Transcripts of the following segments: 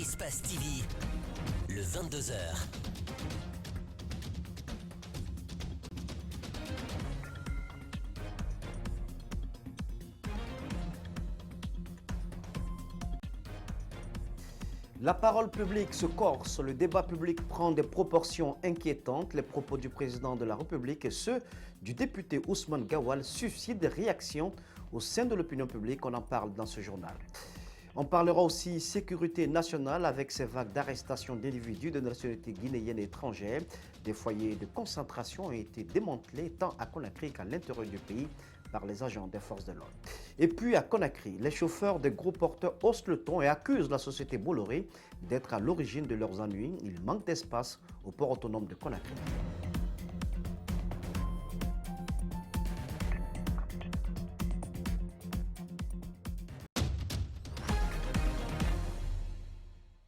Espace TV, le 22h. La parole publique se corse, le débat public prend des proportions inquiétantes. Les propos du président de la République et ceux du député Ousmane Gawal suscitent des réactions au sein de l'opinion publique. On en parle dans ce journal. On parlera aussi sécurité nationale avec ces vagues d'arrestations d'individus de nationalité guinéenne et étrangère. Des foyers de concentration ont été démantelés tant à Conakry qu'à l'intérieur du pays par les agents des forces de l'ordre. Et puis à Conakry, les chauffeurs des gros porteurs haussent le ton et accusent la société Bolloré d'être à l'origine de leurs ennuis. Il manque d'espace au port autonome de Conakry.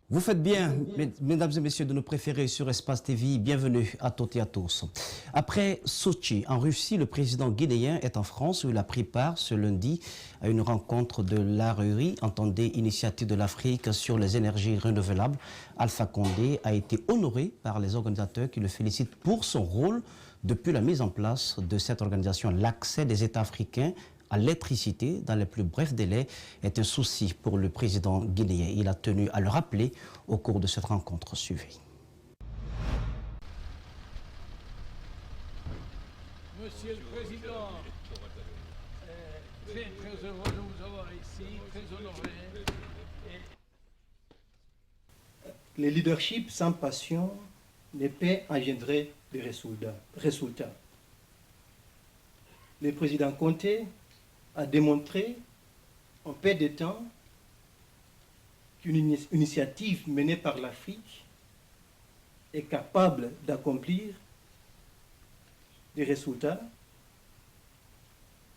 Vous faites bien, mesdames et messieurs, de nous préférer sur Espace TV. Bienvenue à toutes et à tous. Après Sochi, en Russie, le président guinéen est en France où il a pris part ce lundi à une rencontre de l'ARUI, entendez Initiative de l'Afrique sur les énergies renouvelables. Alpha Condé a été honoré par les organisateurs qui le félicitent pour son rôle depuis la mise en place de cette organisation. L'accès des États africains à l'électricité dans les plus brefs délais est un souci pour le président guinéen. Il a tenu à le rappeler au cours de cette rencontre suivie. Monsieur le Président, très heureux de vous avoir ici, très honoré. Le leadership sans passion ne peut engendrer des résultats. Le président Conté a démontré en peu de temps qu'une initiative menée par l'Afrique est capable d'accomplir des résultats.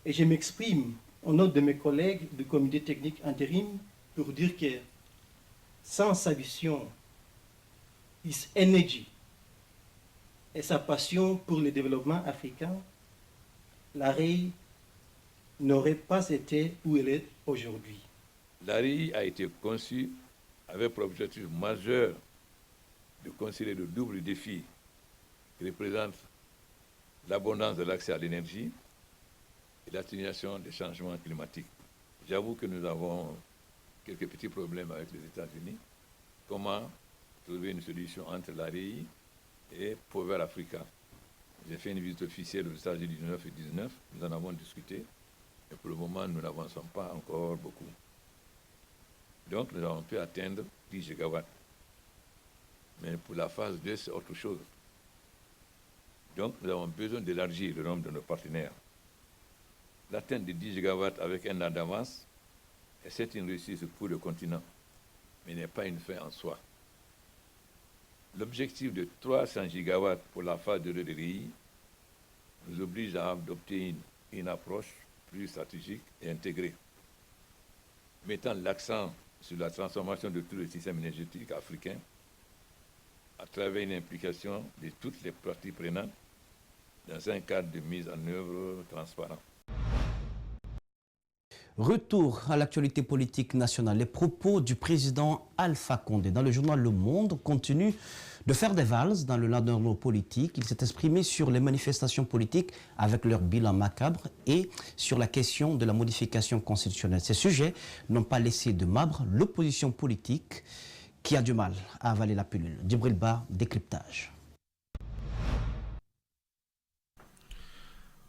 Et je m'exprime au nom de mes collègues du comité technique intérim pour dire que sans sa vision, his energy et sa passion pour le développement africain, l'AREI n'aurait pas été où elle est aujourd'hui. L'AREI a été conçue avec pour objectif majeur de considérer le double défi qui représente l'abondance de l'accès à l'énergie et l'atténuation des changements climatiques. J'avoue que nous avons quelques petits problèmes avec les États-Unis. Comment trouver une solution entre l'AREI et Power Africa? J'ai fait une visite officielle aux États-Unis du 9 et 19, nous en avons discuté. Et pour le moment, nous n'avançons pas encore beaucoup. Donc, nous avons pu atteindre 10 gigawatts. Mais pour la phase 2, c'est autre chose. Donc, nous avons besoin d'élargir le nombre de nos partenaires. L'atteinte de 10 gigawatts avec un an d'avance, c'est une réussite pour le continent, mais n'est pas une fin en soi. L'objectif de 300 gigawatts pour la phase de l'EDRI nous oblige à adopter une approche plus stratégique et intégrée, mettant l'accent sur la transformation de tout le système énergétique africain à travers une implication de toutes les parties prenantes dans un cadre de mise en œuvre transparent. Retour à l'actualité politique nationale. Les propos du président Alpha Condé dans le journal Le Monde continuent de faire des valses dans le landerneau politique. Il s'est exprimé sur les manifestations politiques avec leur bilan macabre et sur la question de la modification constitutionnelle. Ces sujets n'ont pas laissé de marbre l'opposition politique qui a du mal à avaler la pilule. Djibril Ba, décryptage.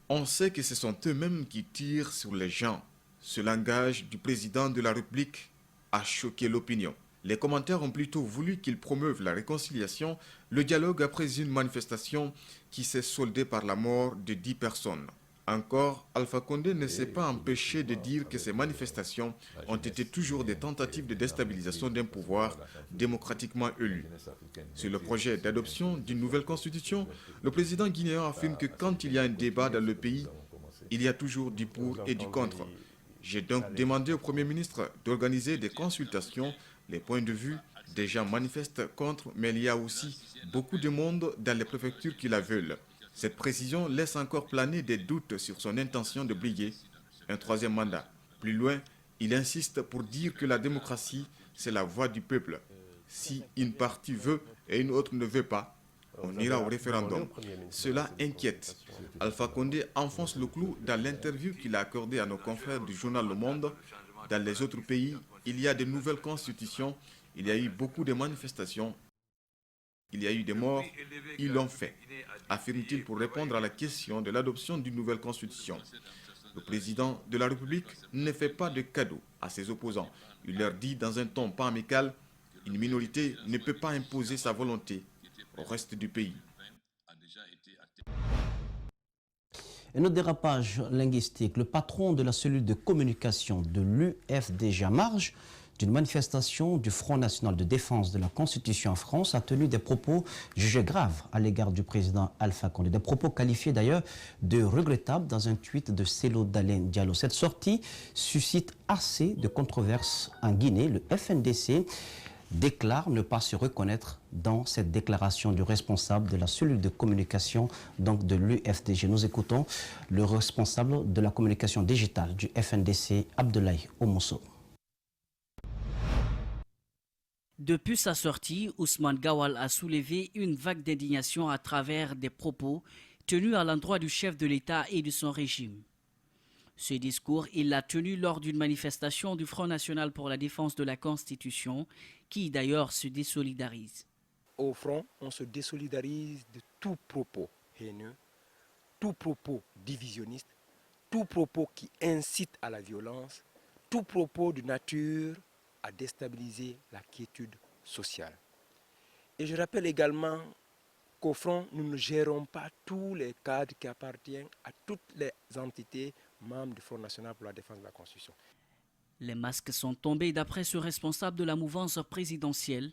On sait que ce sont eux-mêmes qui tirent sur les gens. Ce langage du président de la République a choqué l'opinion. Les commentaires ont plutôt voulu qu'il promeuve la réconciliation, le dialogue après une manifestation qui s'est soldée par la mort de 10 personnes. Encore, Alpha Condé ne s'est pas empêché de dire que ces manifestations ont été toujours des tentatives de déstabilisation d'un pouvoir démocratiquement élu. Sur le projet d'adoption d'une nouvelle constitution, le président guinéen affirme que quand il y a un débat dans le pays, il y a toujours du pour et du contre. J'ai donc demandé au Premier ministre d'organiser des consultations. Les points de vue des gens manifestent contre, mais il y a aussi beaucoup de monde dans les préfectures qui la veulent. Cette précision laisse encore planer des doutes sur son intention de briguer un troisième mandat. Plus loin, il insiste pour dire que la démocratie, c'est la voix du peuple. Si une partie veut et une autre ne veut pas, on ira au référendum. Cela inquiète. Alpha Condé enfonce le clou dans l'interview qu'il a accordée à nos confrères du journal Le Monde. Dans les autres pays, il y a de nouvelles constitutions, il y a eu beaucoup de manifestations, il y a eu des morts, ils l'ont fait, affirme-t-il pour répondre à la question de l'adoption d'une nouvelle constitution. Le président de la République ne fait pas de cadeaux à ses opposants. Il leur dit dans un ton pas amical, une minorité ne peut pas imposer sa volonté au reste du pays. Un autre dérapage linguistique, le patron de la cellule de communication de l'UFDG en marge d'une manifestation du Front National de Défense de la Constitution en France a tenu des propos jugés graves à l'égard du président Alpha Condé. Des propos qualifiés d'ailleurs de regrettables dans un tweet de Cellou Dalein Diallo. Cette sortie suscite assez de controverses en Guinée. Le FNDC déclare ne pas se reconnaître dans cette déclaration du responsable de la cellule de communication donc de l'UFDG. Nous écoutons le responsable de la communication digitale du FNDC, Abdoulaye Omosso. Depuis sa sortie, Ousmane Gawal a soulevé une vague d'indignation à travers des propos tenus à l'endroit du chef de l'État et de son régime. Ce discours, il l'a tenu lors d'une manifestation du Front National pour la défense de la Constitution, qui d'ailleurs se désolidarise. Au Front, on se désolidarise de tout propos haineux, tout propos divisionniste, tout propos qui incite à la violence, tout propos de nature à déstabiliser la quiétude sociale. Et je rappelle également qu'au Front, nous ne gérons pas tous les cadres qui appartiennent à toutes les entités membres du Front National pour la défense de la Constitution. Les masques sont tombés d'après ce responsable de la mouvance présidentielle.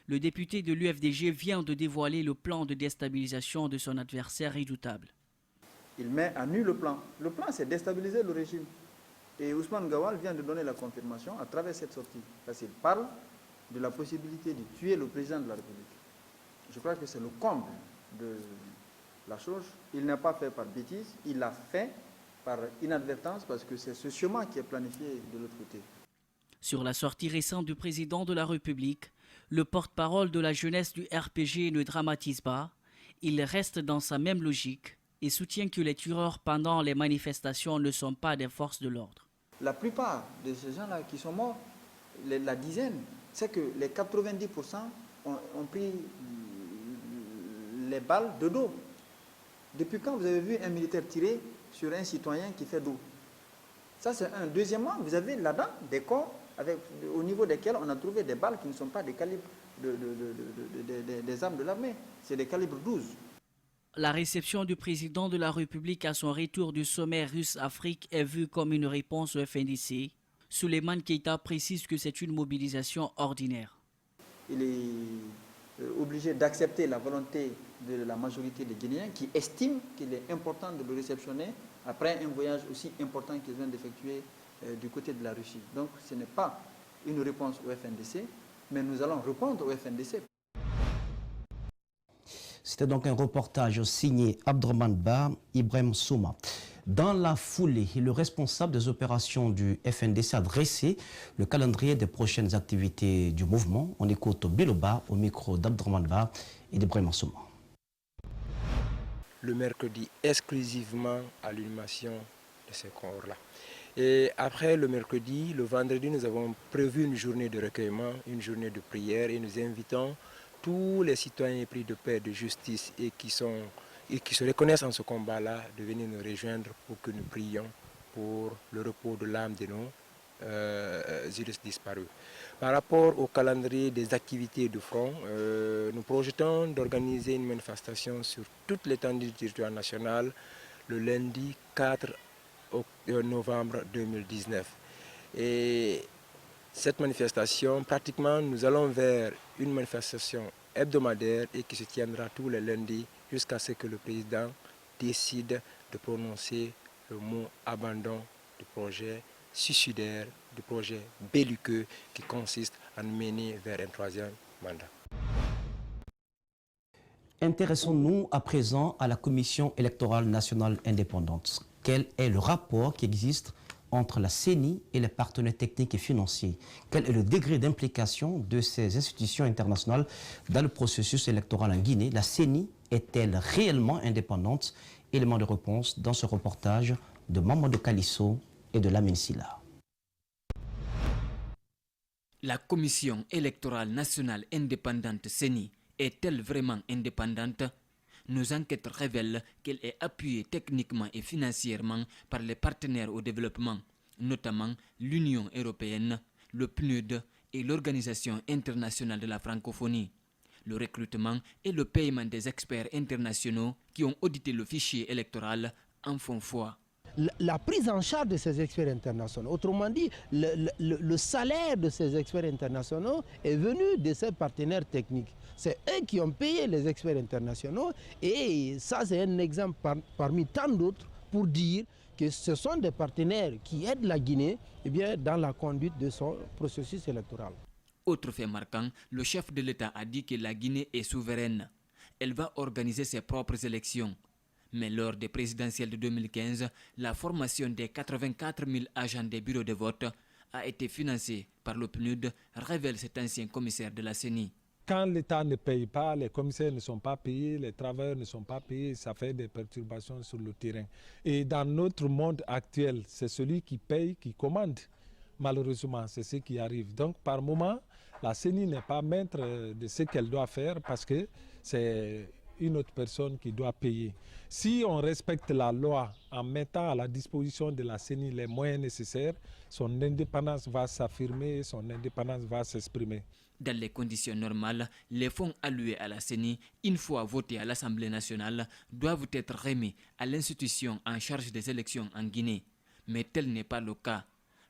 Le député de l'UFDG vient de dévoiler le plan de déstabilisation de son adversaire redoutable. Il met à nu le plan. Le plan, c'est déstabiliser le régime. Et Ousmane Gawal vient de donner la confirmation à travers cette sortie. Parce qu'il parle de la possibilité de tuer le président de la République. Je crois que c'est le comble de la chose. Il n'a pas fait par bêtise, il l'a fait par inadvertance parce que c'est ce chemin qui est planifié de l'autre côté. Sur la sortie récente du président de la République, le porte-parole de la jeunesse du RPG ne dramatise pas. Il reste dans sa même logique et soutient que les tueurs pendant les manifestations ne sont pas des forces de l'ordre. La plupart de ces gens-là qui sont morts, la dizaine, c'est que les 90% ont pris les balles de dos. Depuis quand vous avez vu un militaire tirer sur un citoyen qui fait dos? Ça, c'est un. Deuxièmement, vous avez là-dedans des corps au niveau desquels on a trouvé des balles qui ne sont pas des calibres des armes de l'armée. C'est des calibres 12. La réception du président de la République à son retour du sommet russe-Afrique est vue comme une réponse au FNDC. Souleymane Keïta précise que c'est une mobilisation ordinaire. Il est obligé d'accepter la volonté de la majorité des Guinéens qui estiment qu'il est important de le réceptionner après un voyage aussi important qu'ils viennent d'effectuer du côté de la Russie. Donc ce n'est pas une réponse au FNDC, mais nous allons répondre au FNDC. C'était donc un reportage signé Abdourahmane Ba, Ibrahim Souma. Dans la foulée, le responsable des opérations du FNDC a dressé le calendrier des prochaines activités du mouvement. On écoute Biloba au micro d'Abdourahmane Ba et d'Ibrahim Souma. Le mercredi, exclusivement à l'inhumation de ces corps-là. Et après le mercredi, le vendredi, nous avons prévu une journée de recueillement, une journée de prière et nous invitons tous les citoyens épris de paix, de justice et qui se reconnaissent en ce combat-là de venir nous rejoindre pour que nous prions pour le repos de l'âme de nos illustres disparus. Par rapport au calendrier des activités du front, nous projetons d'organiser une manifestation sur toute l'étendue du territoire national le lundi 4 novembre 2019. Et cette manifestation, pratiquement, nous allons vers une manifestation hebdomadaire et qui se tiendra tous les lundis jusqu'à ce que le président décide de prononcer le mot abandon du projet suicidaire, du projet belliqueux qui consiste à nous mener vers un troisième mandat. Intéressons-nous à présent à la Commission électorale nationale indépendante. Quel est le rapport qui existe entre la CENI et les partenaires techniques et financiers. Quel est le degré d'implication de ces institutions internationales dans le processus électoral en Guinée? La CENI est-elle réellement indépendante? Élément de réponse dans ce reportage de Mamadou Kalisso et de Lamine Silla. La Commission électorale nationale indépendante CENI est-elle vraiment indépendante? Nos enquêtes révèlent qu'elle est appuyée techniquement et financièrement par les partenaires au développement, notamment l'Union européenne, le PNUD et l'Organisation internationale de la francophonie. Le recrutement et le paiement des experts internationaux qui ont audité le fichier électoral en font foi. La prise en charge de ces experts internationaux, autrement dit, le salaire de ces experts internationaux est venu de ces partenaires techniques. C'est eux qui ont payé les experts internationaux et ça c'est un exemple parmi tant d'autres pour dire que ce sont des partenaires qui aident la Guinée dans la conduite de son processus électoral. Autre fait marquant, le chef de l'État a dit que la Guinée est souveraine. Elle va organiser ses propres élections. Mais lors des présidentielles de 2015, la formation des 84 000 agents des bureaux de vote a été financée par le PNUD, révèle cet ancien commissaire de la CENI. Quand l'État ne paye pas, les commissaires ne sont pas payés, les travailleurs ne sont pas payés, ça fait des perturbations sur le terrain. Et dans notre monde actuel, c'est celui qui paye, qui commande. Malheureusement, c'est ce qui arrive. Donc par moment, la CENI n'est pas maître de ce qu'elle doit faire parce que c'est une autre personne qui doit payer. Si on respecte la loi en mettant à la disposition de la CENI les moyens nécessaires, son indépendance va s'affirmer, son indépendance va s'exprimer. Dans les conditions normales, les fonds alloués à la CENI, une fois votés à l'Assemblée nationale, doivent être remis à l'institution en charge des élections en Guinée. Mais tel n'est pas le cas.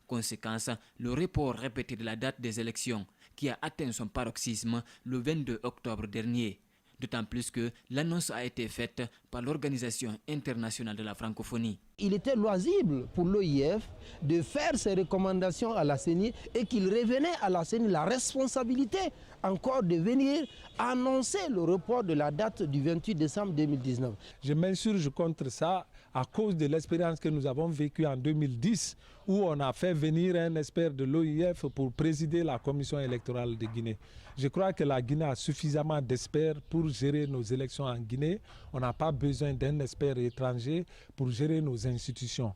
Conséquence, le report répété de la date des élections, qui a atteint son paroxysme le 22 octobre dernier. D'autant plus que l'annonce a été faite par l'Organisation internationale de la francophonie. Il était loisible pour l'OIF de faire ses recommandations à la CENI et qu'il revenait à la CENI la responsabilité encore de venir annoncer le report de la date du 28 décembre 2019. Je m'insurge contre ça à cause de l'expérience que nous avons vécue en 2010 où on a fait venir un expert de l'OIF pour présider la commission électorale de Guinée. Je crois que la Guinée a suffisamment d'experts pour gérer nos élections en Guinée. On n'a pas besoin d'un expert étranger pour gérer nos institutions.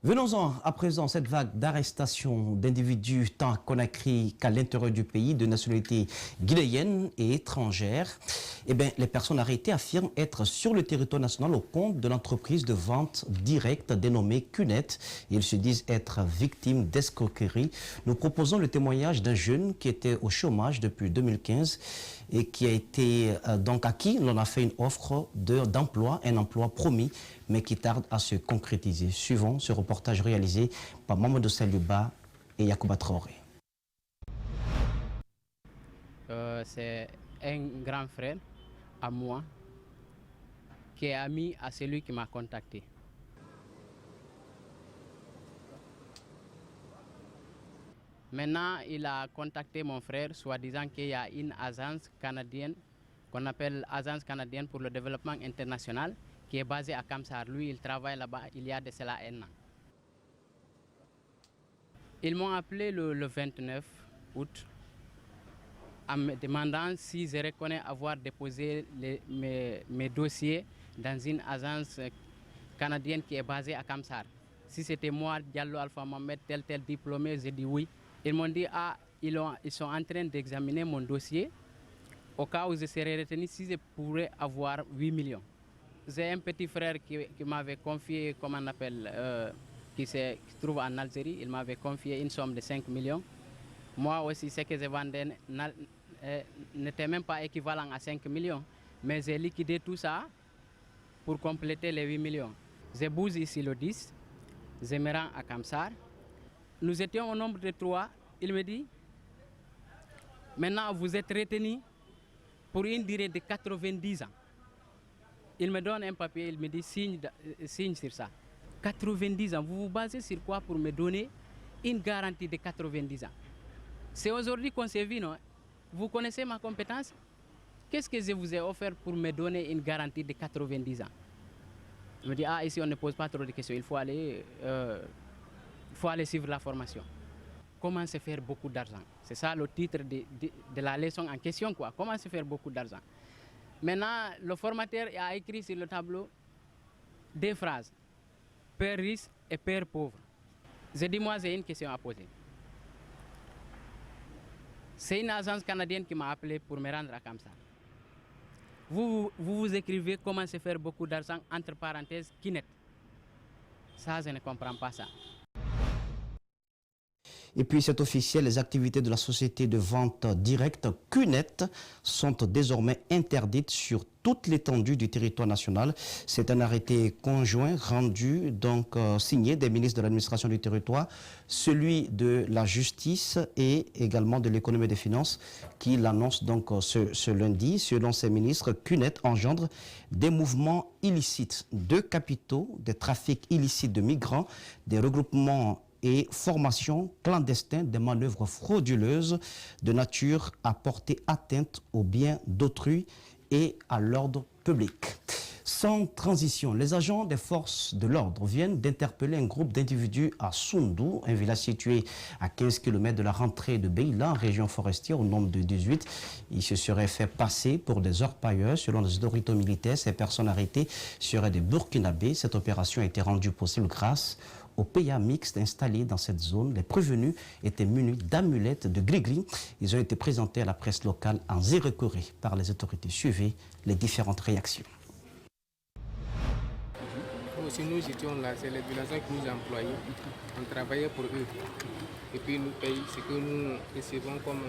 Venons-en à présent cette vague d'arrestations d'individus tant à Conakry qu'à l'intérieur du pays de nationalité guinéenne et étrangère. Les personnes arrêtées affirment être sur le territoire national au compte de l'entreprise de vente directe dénommée Cunet. Ils se disent être victimes d'escroquerie. Nous proposons le témoignage d'un jeune qui était au chômage depuis 2015 et qui a été donc à qui l'on a fait une offre d'emploi, un emploi promis, mais qui tarde à se concrétiser. Suivons ce reportage réalisé par Mamadou Saliouba et Yacouba Traoré. C'est un grand frère à moi qui est ami à celui qui m'a contacté. Maintenant, il a contacté mon frère, soi-disant qu'il y a une agence canadienne qu'on appelle Agence canadienne pour le développement international, qui est basée à Kamsar. Lui, il travaille là-bas il y a de cela un an. Ils m'ont appelé le 29 août en me demandant si je reconnais avoir déposé mes dossiers dans une agence canadienne qui est basée à Kamsar. Si c'était moi, Diallo Alpha Mohamed, tel diplômé, j'ai dit oui. Ils m'ont dit, ils sont en train d'examiner mon dossier au cas où je serais retenu, si je pourrais avoir 8 millions. J'ai un petit frère qui m'avait confié, comment on appelle, qui se trouve en Algérie. Il m'avait confié une somme de 5 millions. Moi aussi, ce que je vendais n'était même pas équivalent à 5 millions. Mais j'ai liquidé tout ça pour compléter les 8 millions. Je bouge ici le 10, je me rends à Kamsar. Nous étions au nombre de 3. Il me dit, maintenant vous êtes retenu pour une durée de 90 ans. Il me donne un papier, il me dit signe sur ça. 90 ans, vous vous basez sur quoi pour me donner une garantie de 90 ans? C'est aujourd'hui qu'on s'est vu, non? Vous connaissez ma compétence? Qu'est-ce que je vous ai offert pour me donner une garantie de 90 ans? Il me dit, ah, ici on ne pose pas trop de questions, il faut aller suivre la formation. Comment se faire beaucoup d'argent? C'est ça le titre de la leçon en question, quoi. Comment se faire beaucoup d'argent? Maintenant, le formateur a écrit sur le tableau deux phrases. Père riche et père pauvre. J'ai dit, moi, j'ai une question à poser. C'est une agence canadienne qui m'a appelé pour me rendre à Kamsar. Vous écrivez comment se faire beaucoup d'argent, entre parenthèses, Kinet. Ça, je ne comprends pas ça. Et puis c'est officiel, les activités de la société de vente directe QNET sont désormais interdites sur toute l'étendue du territoire national. C'est un arrêté conjoint rendu, donc signé des ministres de l'administration du territoire, celui de la justice et également de l'économie et des finances qui l'annonce donc ce lundi. Selon ces ministres, QNET engendre des mouvements illicites de capitaux, des trafics illicites de migrants, des regroupements et formation clandestine, des manœuvres frauduleuses de nature à porter atteinte aux biens d'autrui et à l'ordre public. Sans transition, les agents des forces de l'ordre viennent d'interpeller un groupe d'individus à Soundou, un village situé à 15 km de la rentrée de Beila, en région forestière, au nombre de 18. Ils se seraient fait passer pour des orpailleurs. Selon les autorités militaires, ces personnes arrêtées seraient des Burkinabés. Cette opération a été rendue possible grâce au PA mixte installé dans cette zone. Les prévenus étaient munis d'amulettes de gris-gris. Ils ont été présentés à la presse locale en zéro-corée par les autorités. Suivez les différentes réactions. Aussi, nous étions là, c'est les villageois qui nous employaient. On travaillait pour eux. Et puis ils nous payent ce que nous recevons comme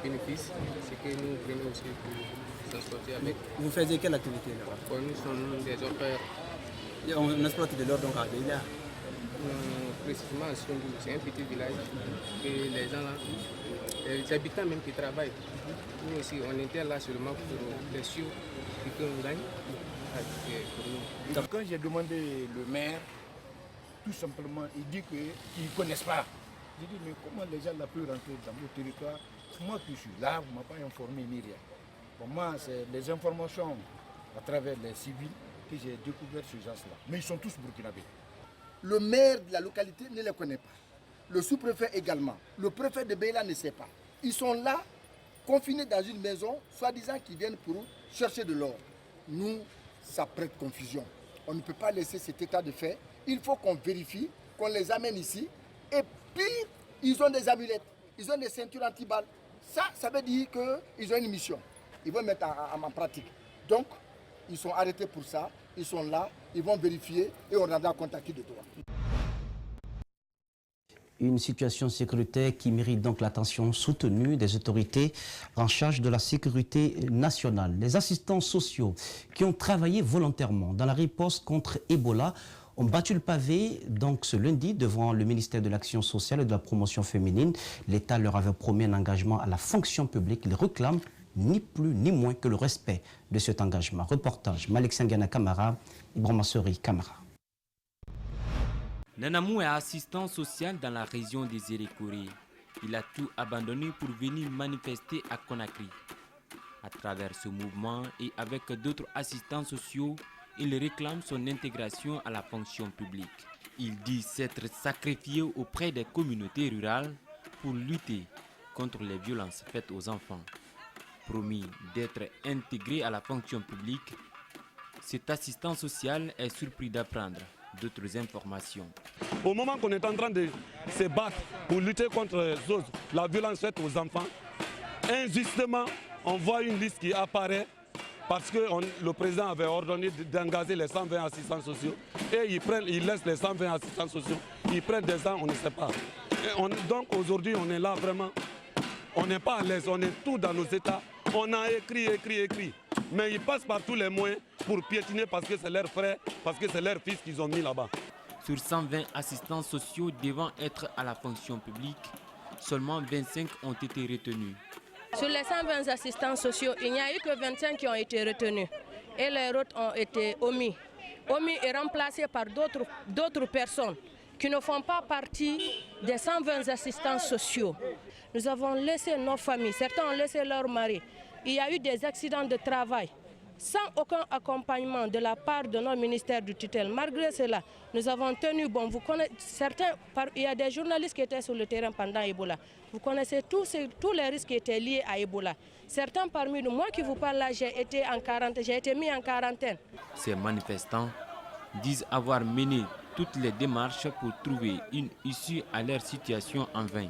bénéfice, ce que nous prenons aussi pour s'en sortir avec. Vous faisiez quelle activité là-bas? Bon, nous sommes des opérateurs. Et on exploite de l'or donc à Beila? Précisément, c'est un petit village. Et les gens là, les habitants même qui travaillent. Nous aussi, on était là seulement pour les sûr que nous gagnons. Donc, quand j'ai demandé le maire, tout simplement, il dit qu'ils ne connaissent pas. J'ai dit, mais comment les gens là peuvent rentrer dans mon territoire? Moi qui suis là, vous ne m'avez pas informé ni rien. Pour moi, c'est des informations à travers les civils que j'ai découvert ces gens-là. Mais ils sont tous burkinabés. Le maire de la localité ne les connaît pas. Le sous-préfet également. Le préfet de Beila ne sait pas. Ils sont là, confinés dans une maison, soi-disant qu'ils viennent pour chercher de l'or. Nous, ça prête confusion. On ne peut pas laisser cet état de fait. Il faut qu'on vérifie, qu'on les amène ici. Et puis, ils ont des amulettes, ils ont des ceintures anti-balles. Ça veut dire qu'ils ont une mission. Ils vont mettre en pratique. Donc, ils sont arrêtés pour ça. Ils sont là, ils vont vérifier et on rendra compte à qui de droit. Une situation sécuritaire qui mérite donc l'attention soutenue des autorités en charge de la sécurité nationale. Les assistants sociaux qui ont travaillé volontairement dans la riposte contre Ebola ont battu le pavé donc ce lundi devant le ministère de l'Action sociale et de la promotion féminine. L'État leur avait promis un engagement à la fonction publique. Ils réclament ni plus ni moins que le respect de cet engagement. Reportage Malik Sangana Kamara, Ibrahima Sori Kamara. Nanamou est assistant social dans la région des Zérékoré. Il a tout abandonné pour venir manifester à Conakry. À travers ce mouvement et avec d'autres assistants sociaux, il réclame son intégration à la fonction publique. Il dit s'être sacrifié auprès des communautés rurales pour lutter contre les violences faites aux enfants. Promis d'être intégré à la fonction publique, cet assistant social est surpris d'apprendre d'autres informations. Au moment qu'on est en train de se battre pour lutter contre la violence faite aux enfants, injustement, on voit une liste qui apparaît parce que le président avait ordonné d'engager les 120 assistants sociaux et ils laissent les 120 assistants sociaux, ils prennent des gens, on ne sait pas. Donc aujourd'hui, on est là vraiment, on n'est pas à l'aise, on est tout dans nos états. On a écrit, mais ils passent par tous les moyens pour piétiner parce que c'est leurs frères, parce que c'est leurs fils qu'ils ont mis là-bas. Sur 120 assistants sociaux devant être à la fonction publique, seulement 25 ont été retenus. Sur les 120 assistants sociaux, il n'y a eu que 25 qui ont été retenus et les autres ont été omis. Omis et remplacés par d'autres personnes qui ne font pas partie des 120 assistants sociaux. Nous avons laissé nos familles, certains ont laissé leur mari. Il y a eu des accidents de travail sans aucun accompagnement de la part de notre ministère du tutelle. Malgré cela, nous avons tenu bon. Vous connaissez il y a des journalistes qui étaient sur le terrain pendant Ebola. Vous connaissez tous les risques qui étaient liés à Ebola. Certains parmi nous, moi qui vous parle là, j'ai été mis en quarantaine. Ces manifestants disent avoir mené toutes les démarches pour trouver une issue à leur situation en vain.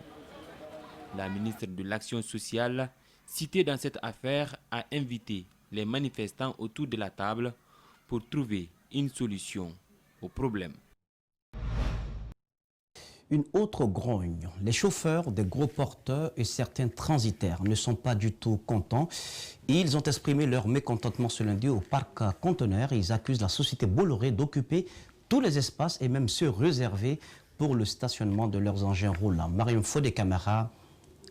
La ministre de l'Action sociale, citée dans cette affaire, a invité les manifestants autour de la table pour trouver une solution au problème. Une autre grogne. Les chauffeurs des gros porteurs et certains transitaires ne sont pas du tout contents. Ils ont exprimé leur mécontentement ce lundi au parc conteneur. Ils accusent la société Bolloré d'occuper tous les espaces et même ceux réservés pour le stationnement de leurs engins roulants. Mariam Fodé Camara,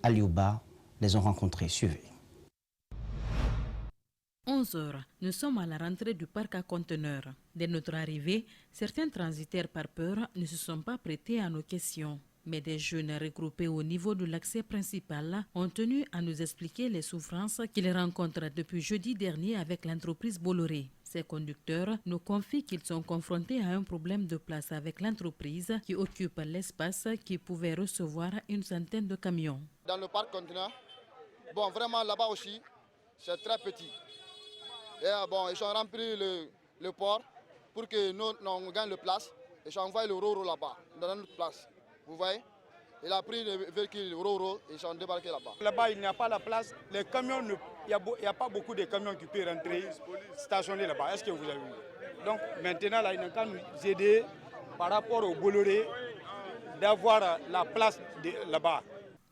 Aliouba les ont rencontrés. Suivez. 11 heures, nous sommes à la rentrée du parc à conteneurs. Dès notre arrivée, certains transitaires par peur ne se sont pas prêtés à nos questions. Mais des jeunes regroupés au niveau de l'accès principal ont tenu à nous expliquer les souffrances qu'ils rencontrent depuis jeudi dernier avec l'entreprise Bolloré. Ces conducteurs nous confient qu'ils sont confrontés à un problème de place avec l'entreprise qui occupe l'espace qui pouvait recevoir une centaine de camions. Dans le parc conteneur, bon, vraiment là-bas aussi, c'est très petit. Et bon, ils ont rempli le port pour que nous on gagne la place. Ils ont envoyé le Roro là-bas, dans notre place. Vous voyez? Il a pris le véhicule Roro et ils sont débarqués là-bas. Là-bas, il n'y a pas la place. Les camions, il n'y a pas beaucoup de camions qui peuvent rentrer, stationner là-bas. Est-ce que vous avez vu? Donc maintenant, là, il n'a qu'à nous aider par rapport au Bolloré d'avoir la place là-bas.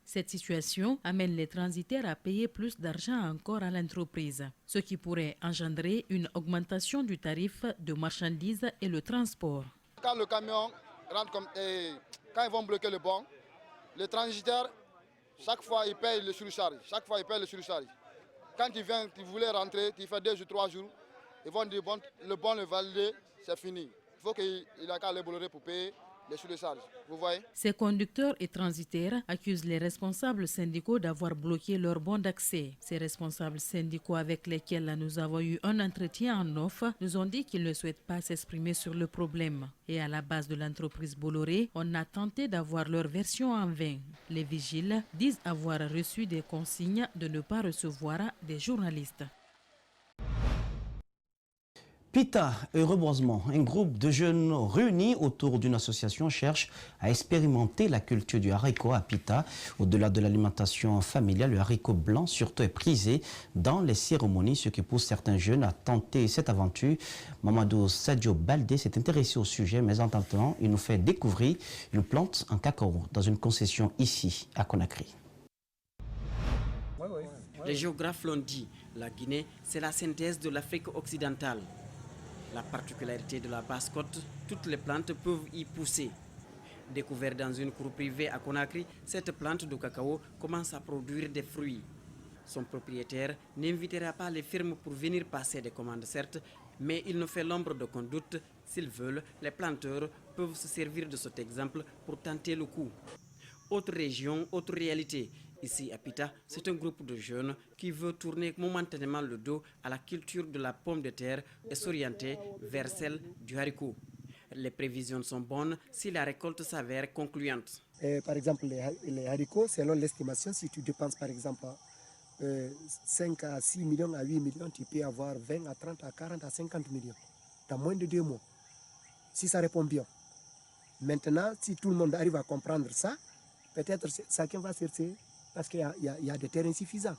Cette situation amène les transitaires à payer plus d'argent encore à l'entreprise, ce qui pourrait engendrer une augmentation du tarif de marchandises et le transport. Quand le camion rentre quand ils vont bloquer le pont, les transitaires, chaque fois ils payent le surcharge. Quand ils viennent, ils voulaient rentrer, ils font 2 ou 3 jours, ils vont dire bon, le bon le valider, c'est fini. Il faut qu'il ait qu'à les Bolloré pour payer les surcharges. Vous voyez? Ces conducteurs et transitaires accusent les responsables syndicaux d'avoir bloqué leur bon d'accès. Ces responsables syndicaux avec lesquels nous avons eu un entretien en off nous ont dit qu'ils ne souhaitent pas s'exprimer sur le problème. Et à la base de l'entreprise Bolloré, on a tenté d'avoir leur version en vain. Les vigiles disent avoir reçu des consignes de ne pas recevoir des journalistes. Pita et reboisement, un groupe de jeunes réunis autour d'une association cherche à expérimenter la culture du haricot à Pita. Au-delà de l'alimentation familiale, le haricot blanc surtout est prisé dans les cérémonies, ce qui pousse certains jeunes à tenter cette aventure. Mamadou Sadio Baldé s'est intéressé au sujet, mais en attendant, il nous fait découvrir une plante en cacao dans une concession ici à Conakry. Les géographes l'ont dit, la Guinée, c'est la synthèse de l'Afrique occidentale. La particularité de la basse-côte, toutes les plantes peuvent y pousser. Découverte dans une cour privée à Conakry, cette plante de cacao commence à produire des fruits. Son propriétaire n'invitera pas les firmes pour venir passer des commandes certes, mais il ne fait l'ombre d'aucun doute. S'ils veulent, les planteurs peuvent se servir de cet exemple pour tenter le coup. Autre région, autre réalité. Ici à Pita, c'est un groupe de jeunes qui veut tourner momentanément le dos à la culture de la pomme de terre et s'orienter vers celle du haricot. Les prévisions sont bonnes si la récolte s'avère concluante. Par exemple, les haricots, selon l'estimation, si tu dépenses par exemple 5 à 6 millions à 8 millions, tu peux avoir 20 à 30 à 40 à 50 millions dans moins de 2 mois, si ça répond bien. Maintenant, si tout le monde arrive à comprendre ça, peut-être chacun va chercher parce qu'il y a des terrains suffisants.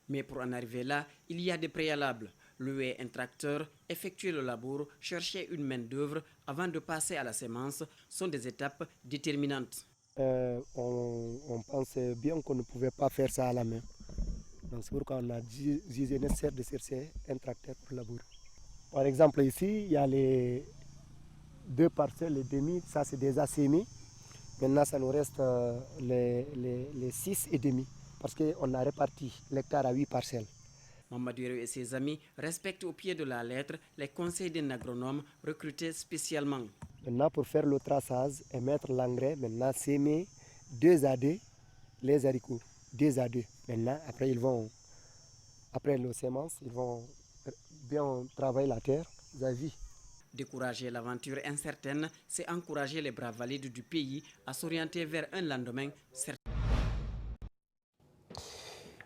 Mais pour en arriver là, il y a des préalables. Louer un tracteur, effectuer le labour, chercher une main-d'œuvre avant de passer à la semence sont des étapes déterminantes. On pensait bien qu'on ne pouvait pas faire ça à la main. Donc c'est pourquoi on a jugé nécessaire de chercher un tracteur pour labourer. Par exemple ici, il y a les 2 parcelles et demi, ça c'est déjà sémé. Maintenant, ça nous reste les 6 et demi, parce qu'on a réparti l'hectare à 8 parcelles. Mamadou et ses amis respectent au pied de la lettre les conseils d'un agronome recruté spécialement. Maintenant, pour faire le traçage et mettre l'engrais, maintenant, s'aimer 2 à 2 les haricots, 2 à 2. Maintenant, après, après le sémence, ils vont bien travailler la terre, vous avez vu. Décourager l'aventure incertaine, c'est encourager les bras valides du pays à s'orienter vers un lendemain certain.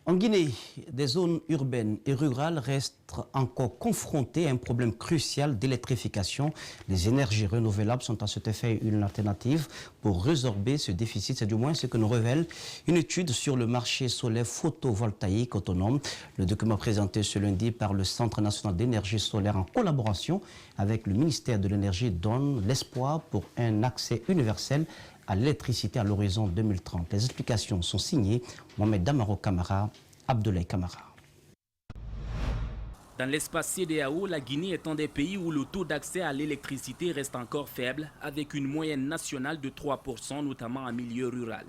En Guinée, des zones urbaines et rurales restent encore confrontées à un problème crucial d'électrification. Les énergies renouvelables sont à cet effet une alternative pour résorber ce déficit. C'est du moins ce que nous révèle une étude sur le marché solaire photovoltaïque autonome. Le document présenté ce lundi par le Centre national d'énergie solaire en collaboration avec le ministère de l'Énergie donne l'espoir pour un accès universel à l'électricité à l'horizon 2030. Les explications sont signées Mohamed Damaro Camara, Abdoulaye Camara. Dans l'espace CEDEAO, la Guinée est un des pays où le taux d'accès à l'électricité reste encore faible, avec une moyenne nationale de 3%, notamment en milieu rural.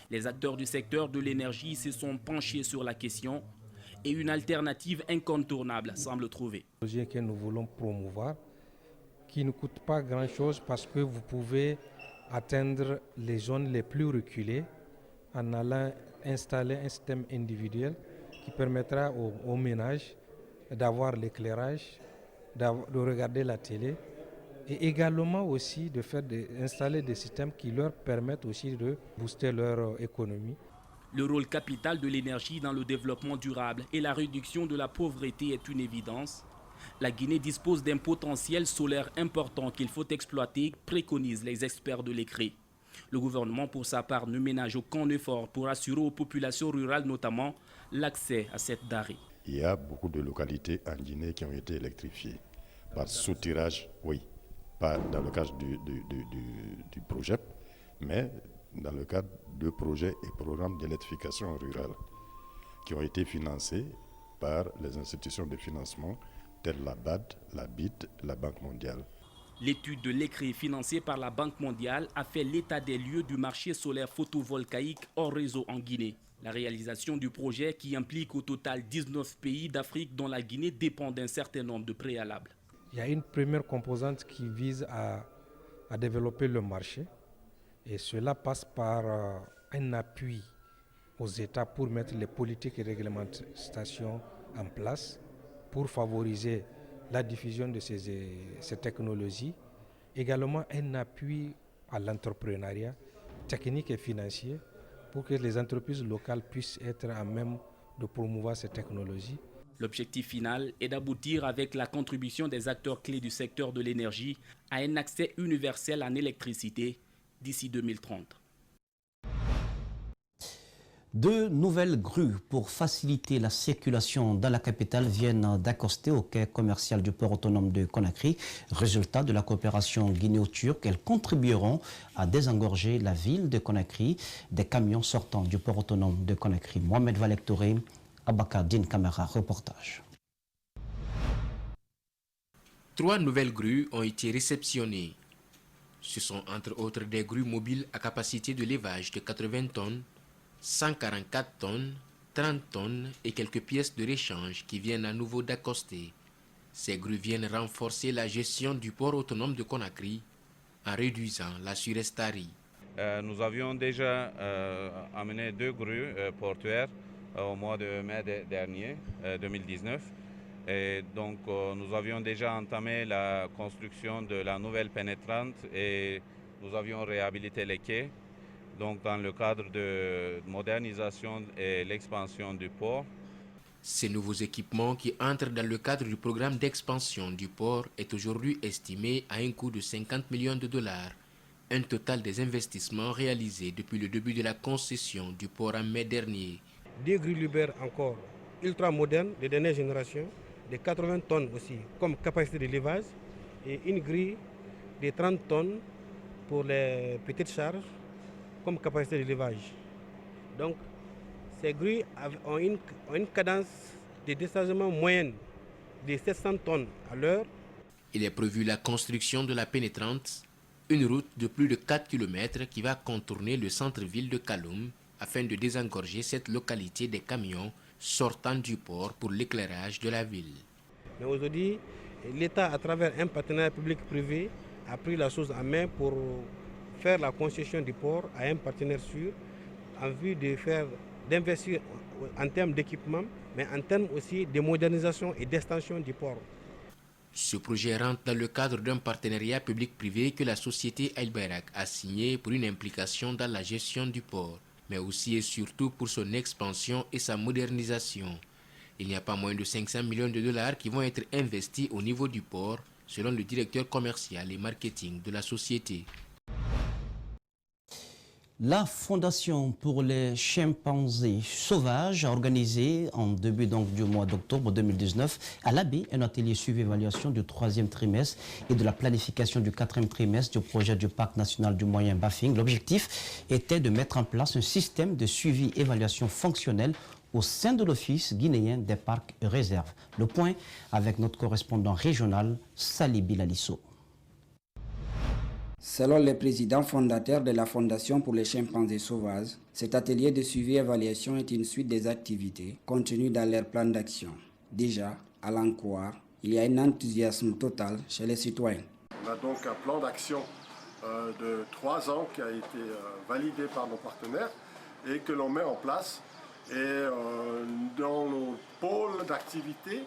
Les acteurs du secteur de l'énergie se sont penchés sur la question et une alternative incontournable semble trouver. Le projet que nous voulons promouvoir, qui ne coûte pas grand-chose parce que vous pouvez atteindre les zones les plus reculées en allant installer un système individuel qui permettra aux ménages d'avoir l'éclairage, de regarder la télé et également aussi d'installer des systèmes qui leur permettent aussi de booster leur économie. Le rôle capital de l'énergie dans le développement durable et la réduction de la pauvreté est une évidence. La Guinée dispose d'un potentiel solaire important qu'il faut exploiter, préconisent les experts de l'ECRE. Le gouvernement, pour sa part, ne ménage aucun effort pour assurer aux populations rurales notamment l'accès à cette denrée. Il y a beaucoup de localités en Guinée qui ont été électrifiées par soutirage, oui, pas dans le cadre du projet, mais dans le cadre de projets et programmes d'électrification rurale qui ont été financés par les institutions de financement telles la BAD, la BID, la Banque mondiale. L'étude de l'ECRE financée par la Banque mondiale a fait l'état des lieux du marché solaire photovoltaïque hors réseau en Guinée. La réalisation du projet, qui implique au total 19 pays d'Afrique dont la Guinée, dépend d'un certain nombre de préalables. Il y a une première composante qui vise à développer le marché et cela passe par un appui aux États pour mettre les politiques et réglementations en place pour favoriser la diffusion de ces technologies, également un appui à l'entrepreneuriat technique et financier pour que les entreprises locales puissent être à même de promouvoir ces technologies. L'objectif final est d'aboutir avec la contribution des acteurs clés du secteur de l'énergie à un accès universel en électricité d'ici 2030. Deux nouvelles grues pour faciliter la circulation dans la capitale viennent d'accoster au quai commercial du port autonome de Conakry. Résultat de la coopération guinéo-turque, elles contribueront à désengorger la ville de Conakry des camions sortant du port autonome de Conakry. Mohamed Valek Touré, Abakar Din Camara, reportage. 3 nouvelles grues ont été réceptionnées. Ce sont entre autres des grues mobiles à capacité de levage de 80 tonnes, 144 tonnes, 30 tonnes et quelques pièces de réchange qui viennent à nouveau d'accoster. Ces grues viennent renforcer la gestion du port autonome de Conakry en réduisant la surestarie. Nous avions déjà amené 2 grues portuaires au mois de mai dernier, 2019. Et donc nous avions déjà entamé la construction de la nouvelle pénétrante et nous avions réhabilité les quais. Donc dans le cadre de modernisation et l'expansion du port. Ces nouveaux équipements qui entrent dans le cadre du programme d'expansion du port est aujourd'hui estimé à un coût de 50 millions de dollars, un total des investissements réalisés depuis le début de la concession du port en mai dernier. 2 grues Liber encore ultra modernes de dernière génération, de 80 tonnes aussi comme capacité de levage et une grille de 30 tonnes pour les petites charges comme capacité de levage. Donc, ces grues ont une cadence de déchargement moyenne de 700 tonnes à l'heure. Il est prévu la construction de la pénétrante, une route de plus de 4 km qui va contourner le centre-ville de Kaloum afin de désengorger cette localité des camions sortant du port pour l'éclairage de la ville. Mais aujourd'hui, l'État, à travers un partenariat public-privé, a pris la chose en main pour faire la concession du port à un partenaire sûr en vue de faire d'investir en termes d'équipement, mais en termes aussi de modernisation et d'extension du port. Ce projet rentre dans le cadre d'un partenariat public-privé que la société Al Bayrak a signé pour une implication dans la gestion du port, mais aussi et surtout pour son expansion et sa modernisation. Il n'y a pas moins de 500 millions de dollars qui vont être investis au niveau du port, selon le directeur commercial et marketing de la société. La Fondation pour les chimpanzés sauvages a organisé en début du mois d'octobre 2019 à l'Abbé un atelier suivi-évaluation du 3e trimestre et de la planification du 4e trimestre du projet du Parc national du Moyen Bafing. L'objectif était de mettre en place un système de suivi-évaluation fonctionnel au sein de l'Office guinéen des parcs et réserves. Le point avec notre correspondant régional, Sali Bilalisso. Selon le président fondateur de la Fondation pour les chimpanzés sauvages, cet atelier de suivi-évaluation est une suite des activités contenues dans leur plan d'action. Déjà, à l'Ancoir, il y a un enthousiasme total chez les citoyens. On a donc un plan d'action de 3 ans qui a été validé par nos partenaires et que l'on met en place. Et dans nos pôles d'activité,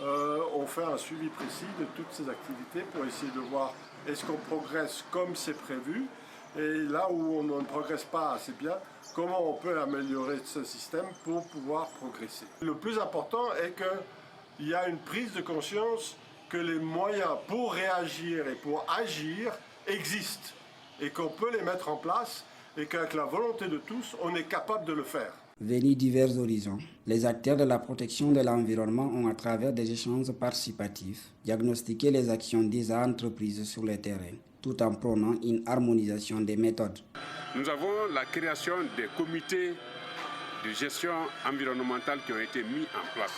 on fait un suivi précis de toutes ces activités pour essayer de voir est-ce qu'on progresse comme c'est prévu, et là où on ne progresse pas assez bien, comment on peut améliorer ce système pour pouvoir progresser. Le plus important est qu'il y a une prise de conscience que les moyens pour réagir et pour agir existent et qu'on peut les mettre en place et qu'avec la volonté de tous, on est capable de le faire. Venus divers horizons, les acteurs de la protection de l'environnement ont, à travers des échanges participatifs, diagnostiqué les actions déjà entreprises sur le terrain, tout en prônant une harmonisation des méthodes. Nous avons la création des comités de gestion environnementale qui ont été mis en place.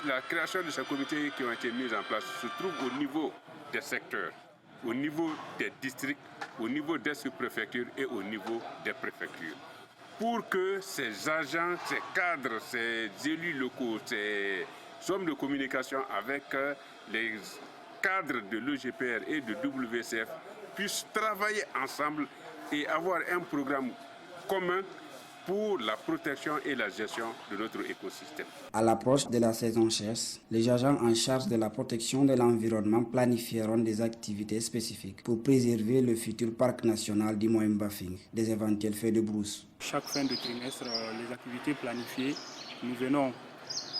La création de ces comités qui ont été mis en place se trouve au niveau des secteurs, au niveau des districts, au niveau des sous-préfectures et au niveau des préfectures, pour que ces agents, ces cadres, ces élus locaux, ces hommes de communication avec les cadres de l'EGPR et de WCF puissent travailler ensemble et avoir un programme commun pour la protection et la gestion de notre écosystème. À l'approche de la saison chasse, les agents en charge de la protection de l'environnement planifieront des activités spécifiques pour préserver le futur parc national du Moyen Bafing des éventuels feux de brousse. Chaque fin de trimestre, les activités planifiées, nous venons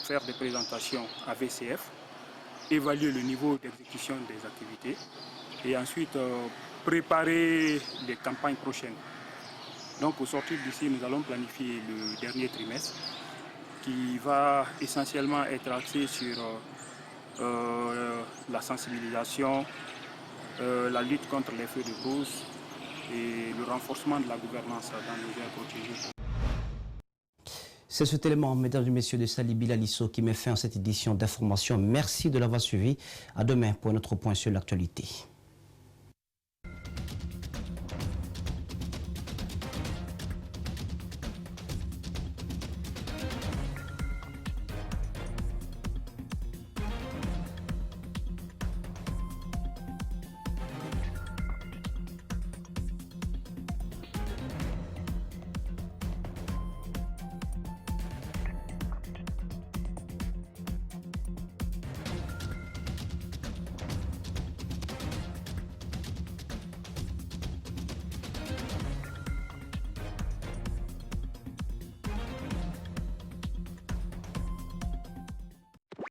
faire des présentations à VCF, évaluer le niveau d'exécution des activités et ensuite préparer les campagnes prochaines. Donc au sortir d'ici, nous allons planifier le dernier trimestre qui va essentiellement être axé sur la sensibilisation, la lutte contre les feux de brousse et le renforcement de la gouvernance dans les aires protégées. C'est cet élément, mesdames et messieurs, de Sali Bilalisso qui met fin à cette édition d'information. Merci de l'avoir suivi. À demain pour un autre point sur l'actualité.